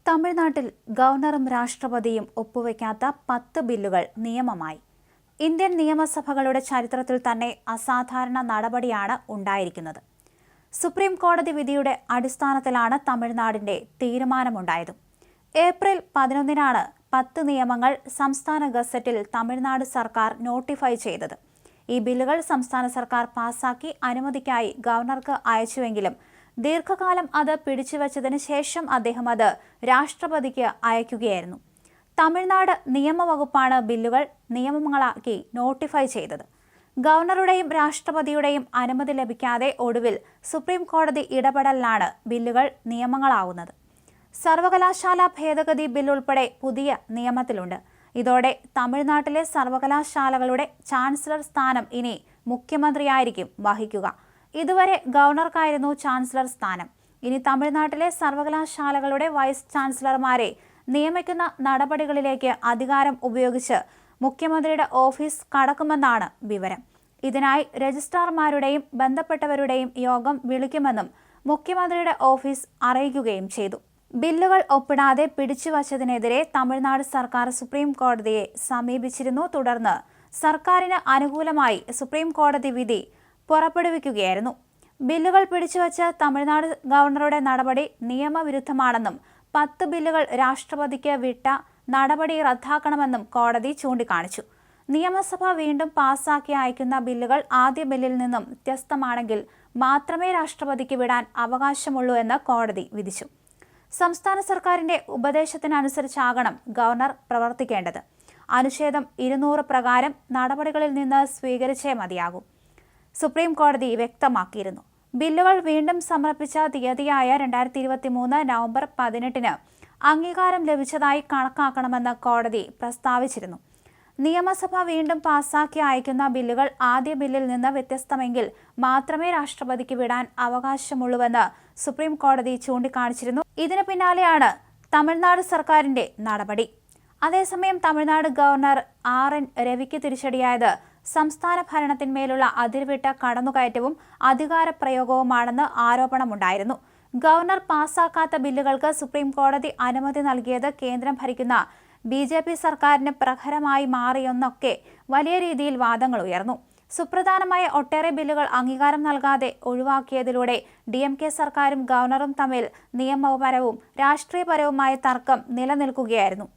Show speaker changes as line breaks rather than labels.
തമിഴ്നാട്ടിൽ ഗവർണറും രാഷ്ട്രപതിയും ഒപ്പുവെക്കാത്ത 10 ബില്ലുകൾ നിയമമായി. ഇന്ത്യൻ നിയമസഭകളുടെ ചരിത്രത്തിൽ തന്നെ അസാധാരണ നടപടിയാണ് ഉണ്ടായിരിക്കുന്നത്. സുപ്രീം കോടതി വിധിയുടെ അടിസ്ഥാനത്തിലാണ് തമിഴ്നാടിന്റെ തീരുമാനമുണ്ടായത്. ഏപ്രിൽ 11-നാണ് 10 നിയമങ്ങൾ സംസ്ഥാന ഗസറ്റിൽ തമിഴ്നാട് സർക്കാർ നോട്ടിഫൈ ചെയ്തത്. ഈ ബില്ലുകൾ സംസ്ഥാന സർക്കാർ പാസാക്കി അനുമതിക്കായി ഗവർണർക്ക് അയച്ചുവെങ്കിലും ദീർഘകാലം അത് പിടിച്ചുവച്ചതിന് ശേഷം അദ്ദേഹം അത് രാഷ്ട്രപതിക്ക് അയക്കുകയായിരുന്നു. തമിഴ്നാട് നിയമവകുപ്പാണ് ബില്ലുകൾ നിയമങ്ങളാക്കി നോട്ടിഫൈ ചെയ്തത്. ഗവർണറുടെയും രാഷ്ട്രപതിയുടെയും അനുമതി ലഭിക്കാതെ ഒടുവിൽ സുപ്രീം കോടതി ഇടപെടലിലാണ് ബില്ലുകൾ നിയമങ്ങളാവുന്നത്. സർവകലാശാല ഭേദഗതി ബിൽ ഉൾപ്പെടെ പുതിയ നിയമത്തിലുണ്ട്. ഇതോടെ തമിഴ്നാട്ടിലെ സർവകലാശാലകളുടെ ചാൻസലർ സ്ഥാനം ഇനി മുഖ്യമന്ത്രിയായിരിക്കും വഹിക്കുക. ഇതുവരെ ഗവർണർക്കായിരുന്നു ചാൻസലർ സ്ഥാനം. ഇനി തമിഴ്നാട്ടിലെ സർവകലാശാലകളുടെ വൈസ് ചാൻസലർമാരെ നിയമിക്കുന്ന നടപടികളിലേക്ക് അധികാരം ഉപയോഗിച്ച് മുഖ്യമന്ത്രിയുടെ ഓഫീസ് കടക്കുമെന്നാണ് വിവരം. ഇതിനായി രജിസ്ട്രാർമാരുടെയും ബന്ധപ്പെട്ടവരുടെയും യോഗം വിളിക്കുമെന്നും മുഖ്യമന്ത്രിയുടെ ഓഫീസ് അറിയിക്കുകയും ചെയ്തു. ബില്ലുകൾ ഒപ്പിടാതെ പിടിച്ചുവച്ചതിനെതിരെ തമിഴ്നാട് സർക്കാർ സുപ്രീം കോടതിയെ സമീപിച്ചിരുന്നു. തുടർന്ന് സർക്കാരിന് അനുകൂലമായി സുപ്രീം കോടതി വിധി പുറപ്പെടുവിക്കുകയായിരുന്നു. ബില്ലുകൾ പിടിച്ചുവച്ച് തമിഴ്നാട് ഗവർണറുടെ നടപടി നിയമവിരുദ്ധമാണെന്നും 10 ബില്ലുകൾ രാഷ്ട്രപതിക്ക് വിട്ട നടപടി റദ്ദാക്കണമെന്നും കോടതി ചൂണ്ടിക്കാണിച്ചു. നിയമസഭ വീണ്ടും പാസാക്കി അയക്കുന്ന ബില്ലുകൾ ആദ്യ ബില്ലിൽ നിന്നും വ്യത്യസ്തമാണെങ്കിൽ മാത്രമേ രാഷ്ട്രപതിക്ക് വിടാൻ അവകാശമുള്ളൂ എന്ന് കോടതി വിധിച്ചു. സംസ്ഥാന സർക്കാരിന്റെ ഉപദേശത്തിനനുസരിച്ചാകണം ഗവർണർ പ്രവർത്തിക്കേണ്ടത്. അനുച്ഛേദം 200 പ്രകാരം നടപടികളിൽ നിന്ന് സ്വീകരിച്ചേ മതിയാകൂ. സുപ്രീം കോടതി വ്യക്തമാക്കിയിരുന്നു. ബില്ലുകൾ വീണ്ടും സമർപ്പിച്ച തീയതിയായ 2023 നവംബർ 18-ന് അംഗീകാരം ലഭിച്ചതായി കണക്കാക്കണമെന്ന് കോടതി പ്രസ്താവിച്ചിരുന്നു. നിയമസഭ വീണ്ടും പാസാക്കി അയക്കുന്ന ബില്ലുകൾ ആദ്യ ബില്ലിൽ നിന്ന് വ്യത്യസ്തമെങ്കിൽ മാത്രമേ രാഷ്ട്രപതിക്ക് വിടാൻ അവകാശമുള്ളൂവെന്ന് സുപ്രീം കോടതി ചൂണ്ടിക്കാണിച്ചിരുന്നു. ഇതിന് പിന്നാലെയാണ് തമിഴ്നാട് സർക്കാരിന്റെ നടപടി. അതേസമയം തമിഴ്നാട് ഗവർണർ RN രവിക്ക് തിരിച്ചടിയായത് സംസ്ഥാന ഭരണത്തിന്മേലുള്ള അതിർവിട്ട കടന്നുകയറ്റവും അധികാരപ്രയോഗവുമാണെന്ന് ആരോപണമുണ്ടായിരുന്നു. ഗവർണർ പാസാക്കാത്ത ബില്ലുകൾക്ക് സുപ്രീം കോടതി അനുമതി നൽകിയത് കേന്ദ്രം ഭരിക്കുന്ന BJP സർക്കാരിന് പ്രഹരമായി മാറിയെന്നൊക്കെ വലിയ രീതിയിൽ വാദങ്ങൾ ഉയർന്നു. സുപ്രധാനമായ ഒട്ടേറെ ബില്ലുകൾ അംഗീകാരം നൽകാതെ ഒഴിവാക്കിയതിലൂടെ DMK സർക്കാരും ഗവർണറും തമ്മിൽ നിയമപരവും രാഷ്ട്രീയപരവുമായ തർക്കം നിലനിൽക്കുകയായിരുന്നു.